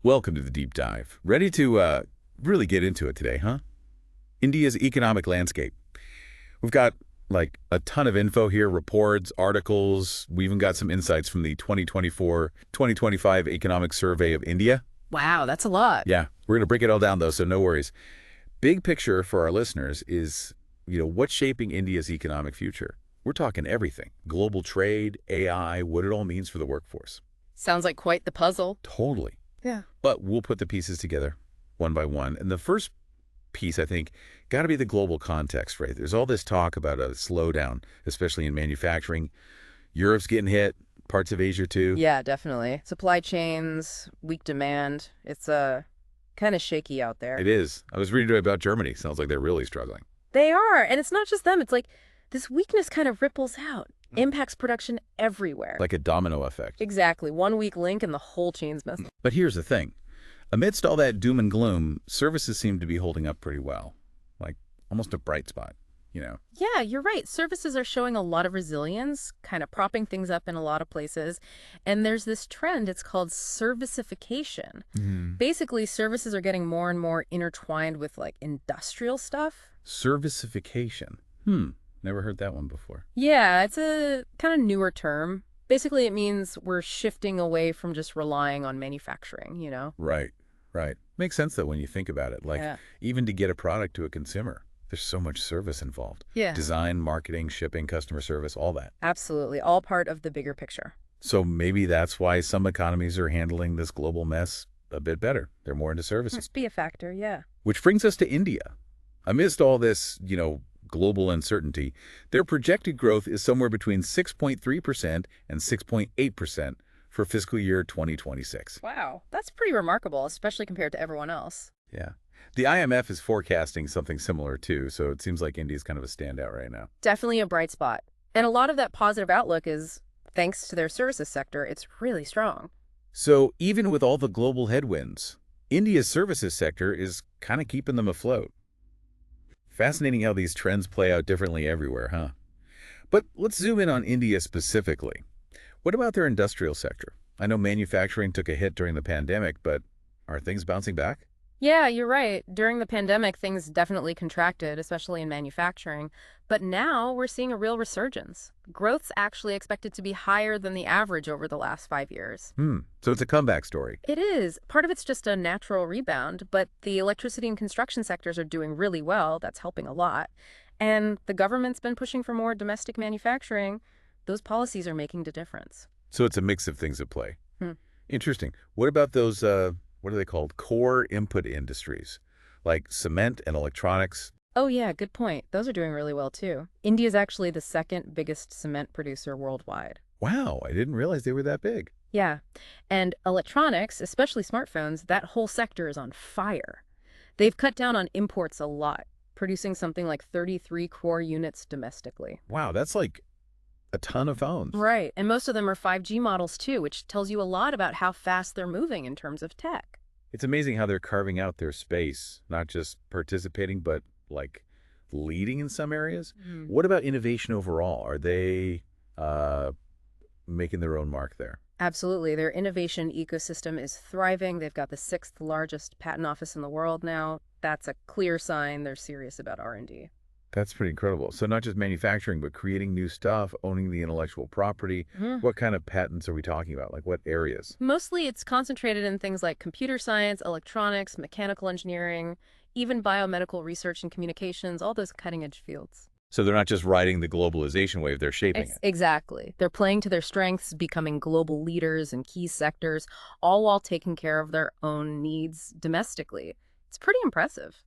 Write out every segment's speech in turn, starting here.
Welcome to the deep dive. Ready to really get into it today, huh? India's economic landscape. We've got like a ton of info here, reports, articles. We even got some insights from the 2024-2025 Economic Survey of India. Wow, that's a lot. Yeah, we're going to break it all down though, so no worries. Big picture for our listeners is, what's shaping India's economic future? We're talking everything. Global trade, AI, what it all means for the workforce. Sounds like quite the puzzle. Totally. Yeah. But we'll put the pieces together one by one. And the first piece, I think, got to be the global context, right? There's all this talk about a slowdown, especially in manufacturing. Europe's getting hit, parts of Asia too. Yeah, definitely. Supply chains, weak demand. It's kind of shaky out there. It is. I was reading today about Germany. Sounds like they're really struggling. They are. And it's not just them. It's like this weakness kind of ripples out, impacts production everywhere. Like a domino effect. Exactly. One weak link and the whole chain's messed up. But here's the thing. Amidst all that doom and gloom, services seem to be holding up pretty well. Like almost a bright spot, Yeah, you're right. Services are showing a lot of resilience, kind of propping things up in a lot of places. And there's this trend, it's called servicification. Basically, services are getting more and more intertwined with like industrial stuff. Servicification. Never heard that one before. Yeah, it's a kind of newer term. Basically, it means we're shifting away from just relying on manufacturing. Right, right. Makes sense though when you think about it. Like Yeah. even to get a product to a consumer, there's so much service involved. Yeah. Design, marketing, shipping, customer service, all that. Absolutely. All part of the bigger picture. So maybe that's why some economies are handling this global mess a bit better. They're more into services. Must be a factor, yeah. Which brings us to India. Amidst all this, global uncertainty, their projected growth is somewhere between 6.3% and 6.8% for fiscal year 2026. Wow. That's pretty remarkable, especially compared to everyone else. Yeah. The IMF is forecasting something similar too, so it seems like India's kind of a standout right now. Definitely a bright spot. And a lot of that positive outlook is thanks to their services sector. It's really strong. So even with all the global headwinds, India's services sector is kind of keeping them afloat. Fascinating how these trends play out differently everywhere, huh? But let's zoom in on India specifically. What about their industrial sector? I know manufacturing took a hit during the pandemic, but are things bouncing back? Yeah, you're right. During the pandemic, things definitely contracted, especially in manufacturing. But now we're seeing a real resurgence. Growth's actually expected to be higher than the average over the last 5 years. So it's a comeback story. It is. Part of it's just a natural rebound, but the electricity and construction sectors are doing really well. That's helping a lot. And the government's been pushing for more domestic manufacturing. Those policies are making the difference. So it's a mix of things at play. Interesting. What about those, what are they called? Core input industries, like cement and electronics. Oh yeah, good point. Those are doing really well too. India's actually the second biggest cement producer worldwide. Wow, I didn't realize they were that big. Yeah. And electronics, especially smartphones, that whole sector is on fire. They've cut down on imports a lot, producing something like 33 core units domestically. Wow, that's like a ton of phones. Right. And most of them are 5G models too, which tells you a lot about how fast they're moving in terms of tech. It's amazing how they're carving out their space, not just participating, but like leading in some areas. What about innovation overall? Are they making their own mark there? Absolutely. Their innovation ecosystem is thriving. They've got the 6th largest patent office in the world now. That's a clear sign they're serious about R&D. That's pretty incredible. So not just manufacturing, but creating new stuff, owning the intellectual property. What kind of patents are we talking about? Like what areas? Mostly it's concentrated in things like computer science, electronics, mechanical engineering, even biomedical research and communications, all those cutting-edge fields. So they're not just riding the globalization wave, they're shaping it. Exactly. They're playing to their strengths, becoming global leaders in key sectors, all while taking care of their own needs domestically. It's pretty impressive.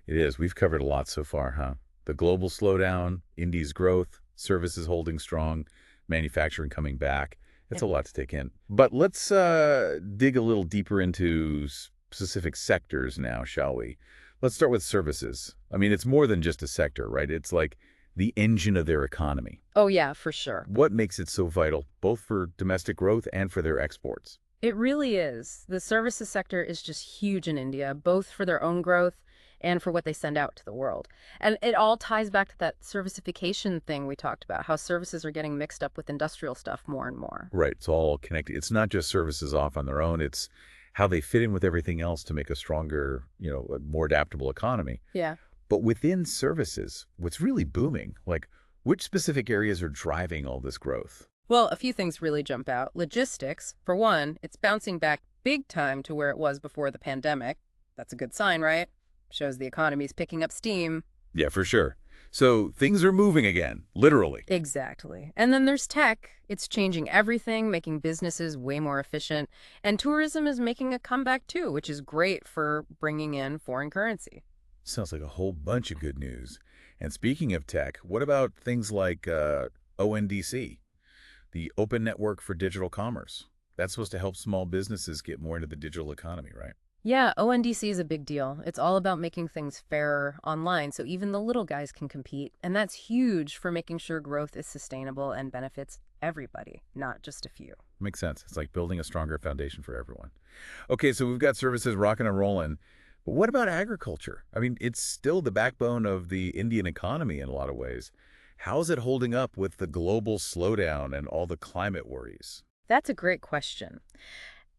It is. We've covered a lot so far, huh? The global slowdown, India's growth, services holding strong, manufacturing coming back. It's a lot to take in. But let's dig a little deeper into specific sectors now, shall we? Let's start with services. I mean, it's more than just a sector, right? It's like the engine of their economy. Oh, yeah, for sure. What makes it so vital, both for domestic growth and for their exports? It really is. The services sector is just huge in India, both for their own growth and for what they send out to the world. And it all ties back to that servicification thing we talked about, how services are getting mixed up with industrial stuff more and more. Right. It's all connected. It's not just services off on their own. It's how they fit in with everything else to make a stronger, a more adaptable economy. Yeah. But within services, what's really booming, like which specific areas are driving all this growth? Well, a few things really jump out. Logistics, for one, it's bouncing back big time to where it was before the pandemic. That's a good sign, right? Shows the economy's picking up steam. Yeah, for sure. So things are moving again, literally. Exactly. And then there's tech. It's changing everything, making businesses way more efficient. And tourism is making a comeback too, which is great for bringing in foreign currency. Sounds like a whole bunch of good news. And speaking of tech, what about things like ONDC, the Open Network for Digital Commerce? That's supposed to help small businesses get more into the digital economy, right? Yeah, ONDC is a big deal. It's all about making things fairer online so even the little guys can compete. And that's huge for making sure growth is sustainable and benefits everybody, not just a few. Makes sense. It's like building a stronger foundation for everyone. Okay, so we've got services rocking and rolling. But what about agriculture? I mean, it's still the backbone of the Indian economy in a lot of ways. How's it holding up with the global slowdown and all the climate worries? That's a great question.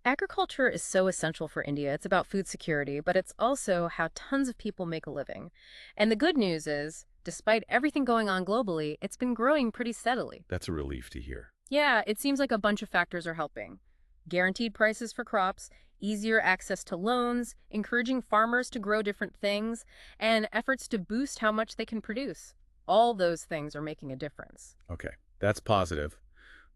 Agriculture is so essential for India. It's about food security, but it's also how tons of people make a living. And the good news is, despite everything going on globally, it's been growing pretty steadily. That's a relief to hear. Yeah, it seems like a bunch of factors are helping. Guaranteed prices for crops, easier access to loans, encouraging farmers to grow different things, and efforts to boost how much they can produce. All those things are making a difference. Okay, that's positive.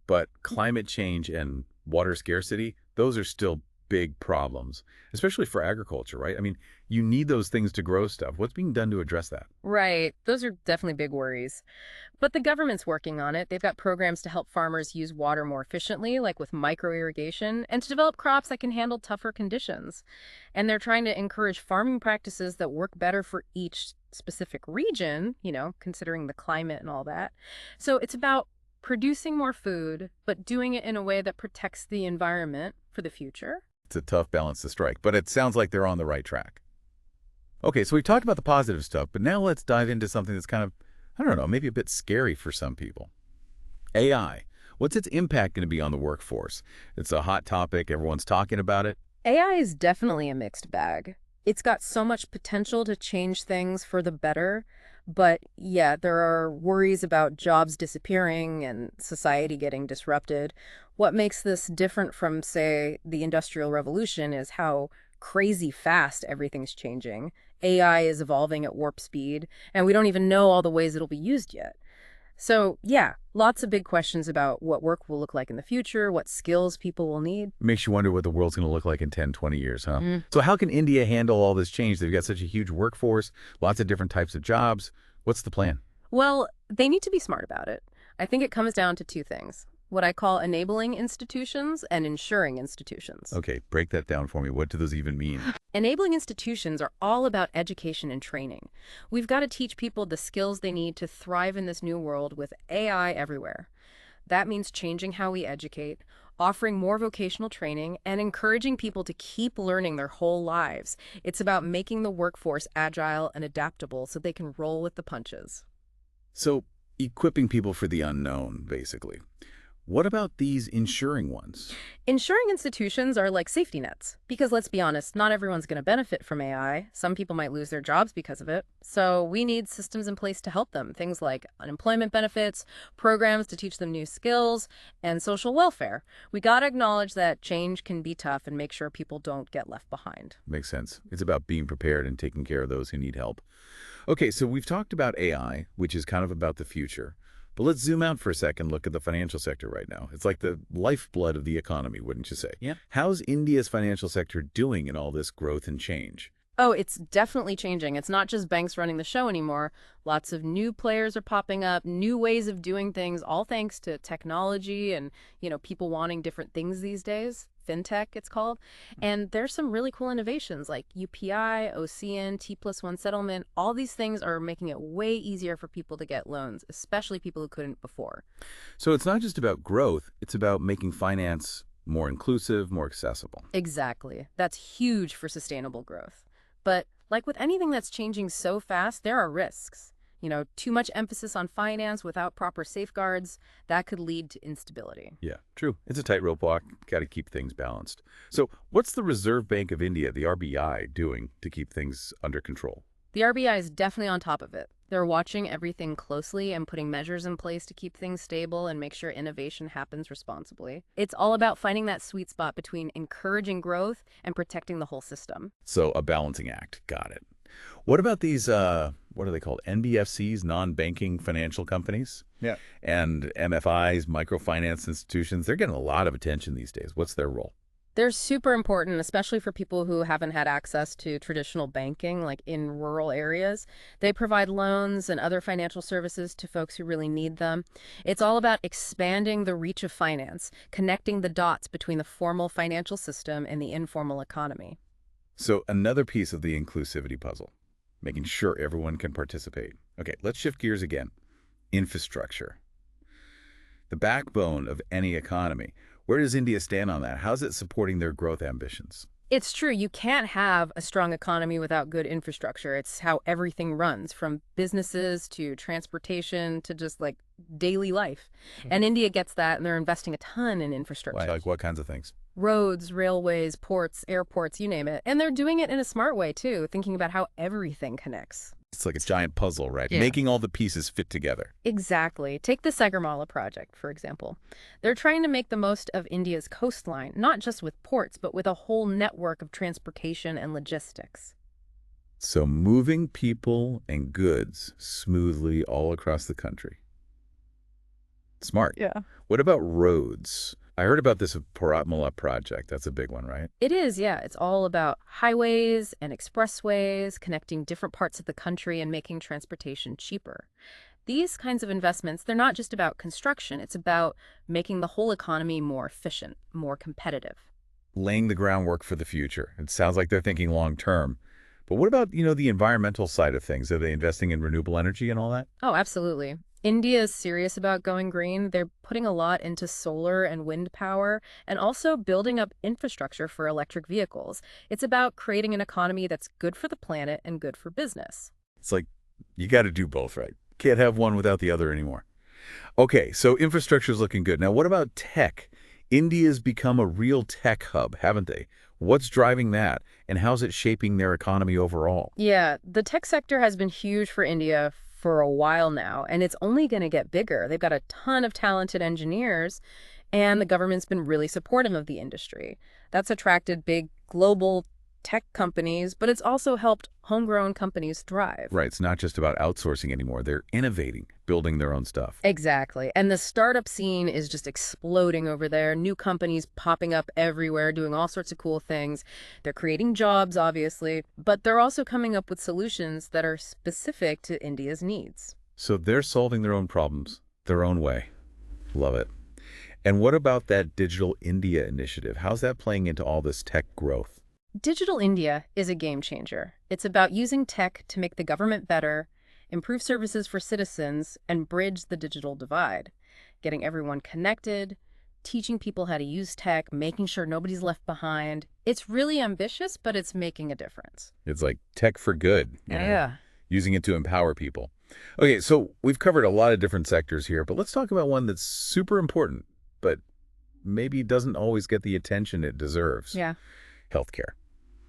But climate change and water scarcity, those are still big problems, especially for agriculture, right? I mean, you need those things to grow stuff. What's being done to address that? Right, those are definitely big worries. But the government's working on it. They've got programs to help farmers use water more efficiently, like with micro-irrigation, and to develop crops that can handle tougher conditions. And they're trying to encourage farming practices that work better for each specific region, considering the climate and all that. So it's about producing more food, but doing it in a way that protects the environment for the future. It's a tough balance to strike, but it sounds like they're on the right track. Okay, so we've talked about the positive stuff, but now let's dive into something that's kind of, I don't know, maybe a bit scary for some people. AI. What's its impact going to be on the workforce? It's a hot topic. Everyone's talking about it. AI is definitely a mixed bag. It's got so much potential to change things for the better, but yeah, there are worries about jobs disappearing and society getting disrupted. What makes this different from, say, the Industrial Revolution is how crazy fast everything's changing. AI is evolving at warp speed, and we don't even know all the ways it'll be used yet. So, yeah, lots of big questions about what work will look like in the future, what skills people will need. Makes you wonder what the world's going to look like in 10, 20 years, huh? Mm. So how can India handle all this change? They've got such a huge workforce, lots of different types of jobs. What's the plan? Well, they need to be smart about it. I think it comes down to two things: what I call enabling institutions and ensuring institutions. Okay, break that down for me. What do those even mean? Enabling institutions are all about education and training. We've got to teach people the skills they need to thrive in this new world with AI everywhere. That means changing how we educate, offering more vocational training, and encouraging people to keep learning their whole lives. It's about making the workforce agile and adaptable so they can roll with the punches. So equipping people for the unknown, basically. What about these insuring ones? Ensuring institutions are like safety nets, because let's be honest, not everyone's going to benefit from AI. Some people might lose their jobs because of it. So we need systems in place to help them. Things like unemployment benefits, programs to teach them new skills, and social welfare. We got to acknowledge that change can be tough and make sure people don't get left behind. Makes sense. It's about being prepared and taking care of those who need help. Okay, so we've talked about AI, which is kind of about the future. But let's zoom out for a second, look at the financial sector right now. It's like the lifeblood of the economy, wouldn't you say? Yeah. How's India's financial sector doing in all this growth and change? Oh, it's definitely changing. It's not just banks running the show anymore. Lots of new players are popping up, new ways of doing things, all thanks to technology and, people wanting different things these days. FinTech, it's called. And there's some really cool innovations like UPI, OCN, T+1 settlement. All these things are making it way easier for people to get loans, especially people who couldn't before. So it's not just about growth, it's about making finance more inclusive, more accessible. Exactly. That's huge for sustainable growth. But like with anything that's changing so fast, there are risks. Too much emphasis on finance without proper safeguards, that could lead to instability. Yeah, true. It's a tightrope walk. Got to keep things balanced. So what's the Reserve Bank of India, the RBI, doing to keep things under control? The RBI is definitely on top of it. They're watching everything closely and putting measures in place to keep things stable and make sure innovation happens responsibly. It's all about finding that sweet spot between encouraging growth and protecting the whole system. So a balancing act. Got it. What about these, what are they called? NBFCs, non-banking financial companies? Yeah. And MFIs, microfinance institutions. They're getting a lot of attention these days. What's their role? They're super important, especially for people who haven't had access to traditional banking, like in rural areas. They provide loans and other financial services to folks who really need them. It's all about expanding the reach of finance, connecting the dots between the formal financial system and the informal economy. So another piece of the inclusivity puzzle, making sure everyone can participate. Okay, let's shift gears again. Infrastructure. The backbone of any economy. Where does India stand on that? How's it supporting their growth ambitions? It's true, you can't have a strong economy without good infrastructure. It's how everything runs, from businesses to transportation to just like daily life. And India gets that, and they're investing a ton in infrastructure. Like what kinds of things? Roads, railways, ports, airports, you name it. And they're doing it in a smart way, too, thinking about how everything connects. It's like a giant puzzle, right? Yeah. Making all the pieces fit together. Exactly. Take the Sagarmala project, for example. They're trying to make the most of India's coastline, not just with ports, but with a whole network of transportation and logistics. So moving people and goods smoothly all across the country. Smart. Yeah. What about roads? I heard about this Paratmala project. That's a big one, right? It is, yeah. It's all about highways and expressways, connecting different parts of the country and making transportation cheaper. These kinds of investments, they're not just about construction. It's about making the whole economy more efficient, more competitive. Laying the groundwork for the future. It sounds like they're thinking long term. But what about, the environmental side of things? Are they investing in renewable energy and all that? Oh, absolutely. India is serious about going green. They're putting a lot into solar and wind power and also building up infrastructure for electric vehicles. It's about creating an economy that's good for the planet and good for business. It's like you got to do both, right? Can't have one without the other anymore. Okay, so infrastructure is looking good. Now, what about tech? India's become a real tech hub, haven't they? What's driving that, and how's it shaping their economy overall? Yeah, the tech sector has been huge for India for a while now, and it's only going to get bigger. They've got a ton of talented engineers, and the government's been really supportive of the industry. That's attracted big global tech companies, but it's also helped homegrown companies thrive. Right, it's not just about outsourcing anymore. They're innovating, building their own stuff. Exactly. And the startup scene is just exploding over there. New companies popping up everywhere, doing all sorts of cool things. They're creating jobs, obviously, but they're also coming up with solutions that are specific to India's needs. So they're solving their own problems, their own way. Love it. And what about that Digital India initiative? How's that playing into all this tech growth? Digital India is a game changer. It's about using tech to make the government better, improve services for citizens, and bridge the digital divide. Getting everyone connected, teaching people how to use tech, making sure nobody's left behind. It's really ambitious, but it's making a difference. It's like tech for good. Yeah. Using it to empower people. Okay, so we've covered a lot of different sectors here, but let's talk about one that's super important, but maybe doesn't always get the attention it deserves. Yeah. Healthcare.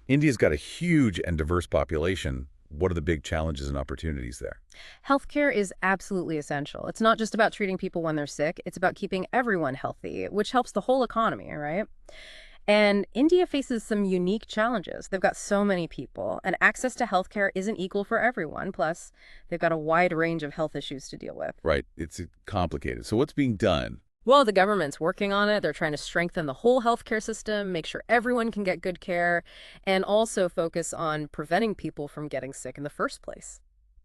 India's got a huge and diverse population. What are the big challenges and opportunities there? Healthcare is absolutely essential. It's not just about treating people when they're sick. It's about keeping everyone healthy, which helps the whole economy, right? And India faces some unique challenges. They've got so many people, and access to healthcare isn't equal for everyone. Plus, they've got a wide range of health issues to deal with. Right. It's complicated. So what's being done? Well, the government's working on it. They're trying to strengthen the whole healthcare system, make sure everyone can get good care, and also focus on preventing people from getting sick in the first place.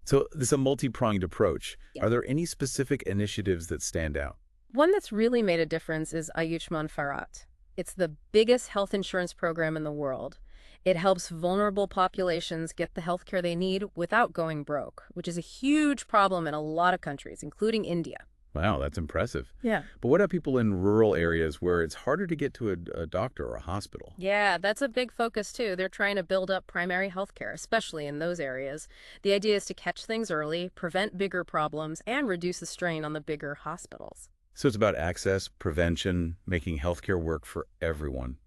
So this is a multi-pronged approach. Yeah. Are there any specific initiatives that stand out? One that's really made a difference is Ayushman Bharat. It's the biggest health insurance program in the world. It helps vulnerable populations get the health care they need without going broke, which is a huge problem in a lot of countries, including India. Wow, that's impressive. Yeah. But what about people in rural areas where it's harder to get to a doctor or a hospital? Yeah, that's a big focus too. They're trying to build up primary health care, especially in those areas. The idea is to catch things early, prevent bigger problems, and reduce the strain on the bigger hospitals. So it's about access, prevention, making healthcare work for everyone.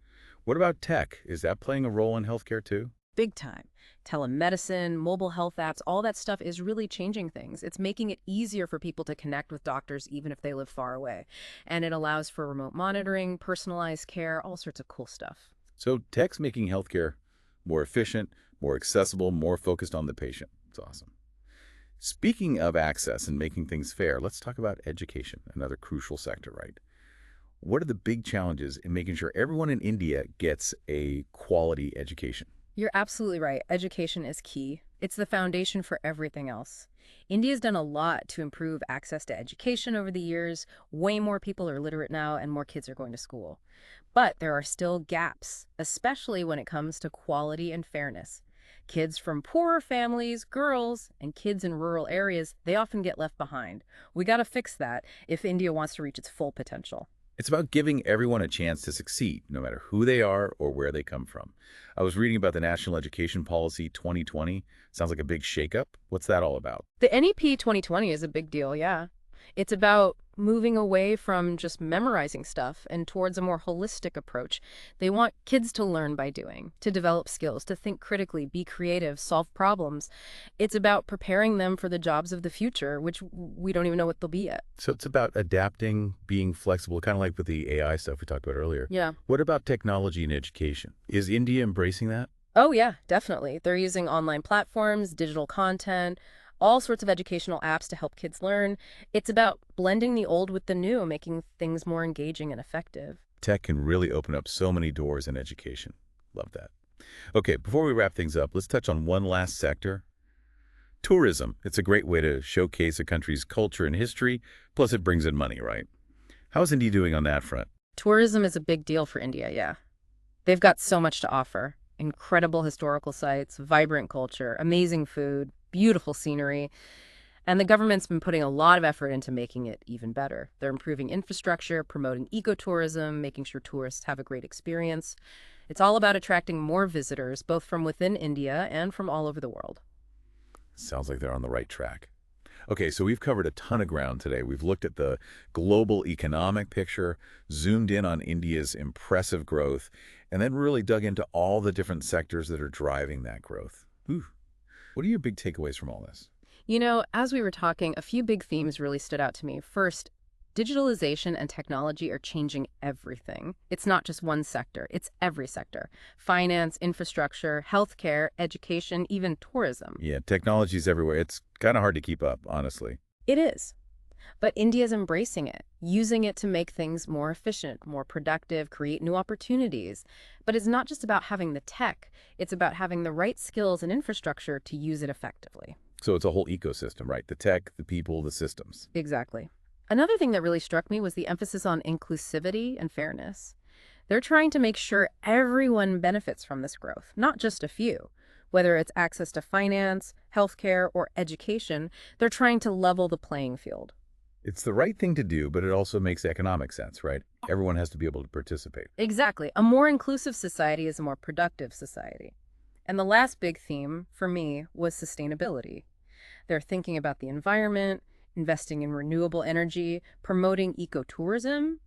What about tech? Is that playing a role in healthcare too? Big time. Telemedicine, mobile health apps, all that stuff is really changing things. It's making it easier for people to connect with doctors even if they live far away. And it allows for remote monitoring, personalized care, all sorts of cool stuff. So tech's making healthcare more efficient, more accessible, more focused on the patient. It's awesome. Speaking of access and making things fair, let's talk about education, another crucial sector, right? What are the big challenges in making sure everyone in India gets a quality education? You're absolutely right. Education is key. It's the foundation for everything else. India's done a lot to improve access to education over the years. Way more people are literate now, and more kids are going to school. But there are still gaps, especially when it comes to quality and fairness. Kids from poorer families, girls, and kids in rural areas, they often get left behind. We got to fix that if India wants to reach its full potential. It's about giving everyone a chance to succeed, no matter who they are or where they come from. I was reading about the National Education Policy 2020. Sounds like a big shakeup. What's that all about? The NEP 2020 is a big deal, yeah. It's about moving away from just memorizing stuff and towards a more holistic approach. They want kids to learn by doing, to develop skills, to think critically, be creative, solve problems. It's about preparing them for the jobs of the future, which we don't even know what they'll be yet. So it's about adapting, being flexible, kind of like with the AI stuff we talked about earlier. Yeah. What about technology and education? Is India embracing that? Oh, yeah, definitely. They're using online platforms, digital content, all sorts of educational apps to help kids learn. It's about blending the old with the new, making things more engaging and effective. Tech can really open up so many doors in education. Love that. Okay, before we wrap things up, let's touch on one last sector. Tourism. It's a great way to showcase a country's culture and history, plus it brings in money, right? How's India doing on that front? Tourism is a big deal for India, yeah. They've got so much to offer. Incredible historical sites, vibrant culture, amazing food, beautiful scenery. And the government's been putting a lot of effort into making it even better. They're improving infrastructure, promoting ecotourism, making sure tourists have a great experience. It's all about attracting more visitors, both from within India and from all over the world. Sounds like they're on the right track. Okay, so we've covered a ton of ground today. We've looked at the global economic picture, zoomed in on India's impressive growth, and then really dug into all the different sectors that are driving that growth. Ooh. What are your big takeaways from all this? You know, as we were talking, a few big themes really stood out to me. First, digitalization and technology are changing everything. It's not just one sector, it's every sector. Finance, infrastructure, healthcare, education, even tourism. Yeah, technology's everywhere. It's kind of hard to keep up, honestly. It is. But India's embracing it, using it to make things more efficient, more productive, create new opportunities. But it's not just about having the tech, it's about having the right skills and infrastructure to use it effectively. So it's a whole ecosystem, right? The tech, the people, the systems. Exactly. Another thing that really struck me was the emphasis on inclusivity and fairness. They're trying to make sure everyone benefits from this growth, not just a few. Whether it's access to finance, healthcare, or education, they're trying to level the playing field. It's the right thing to do, but it also makes economic sense, right? Everyone has to be able to participate. Exactly. A more inclusive society is a more productive society. And the last big theme, for me, was sustainability. They're thinking about the environment, investing in renewable energy, promoting ecotourism.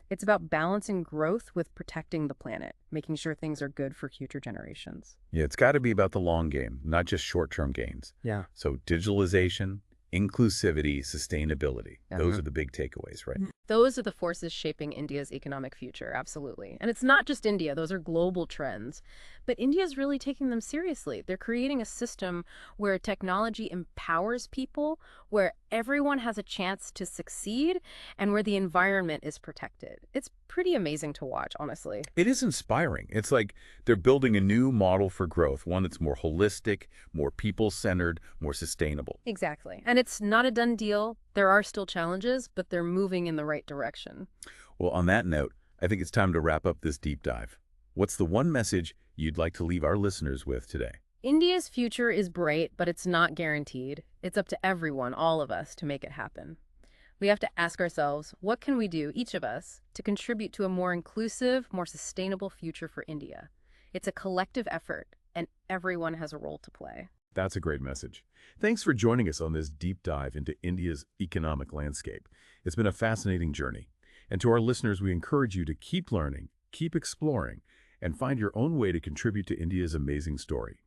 It's about balancing growth with protecting the planet, making sure things are good for future generations. Yeah, it's got to be about the long game, not just short-term gains. Yeah. So digitalization, inclusivity, sustainability. Those Uh-huh. are the big takeaways, right? Those are the forces shaping India's economic future, absolutely. And it's not just India, those are global trends. But India's really taking them seriously. They're creating a system where technology empowers people, where everyone has a chance to succeed, and where the environment is protected. It's pretty amazing to watch, honestly. It is inspiring. It's like they're building a new model for growth, one that's more holistic, more people-centered, more sustainable. Exactly. And it's not a done deal. There are still challenges, but they're moving in the right direction. Well, on that note, I think it's time to wrap up this deep dive. What's the one message you'd like to leave our listeners with today? India's future is bright, but it's not guaranteed. It's up to everyone, all of us, to make it happen. We have to ask ourselves, what can we do, each of us, to contribute to a more inclusive, more sustainable future for India? It's a collective effort, and everyone has a role to play. That's a great message. Thanks for joining us on this deep dive into India's economic landscape. It's been a fascinating journey. And to our listeners, we encourage you to keep learning, keep exploring, and find your own way to contribute to India's amazing story.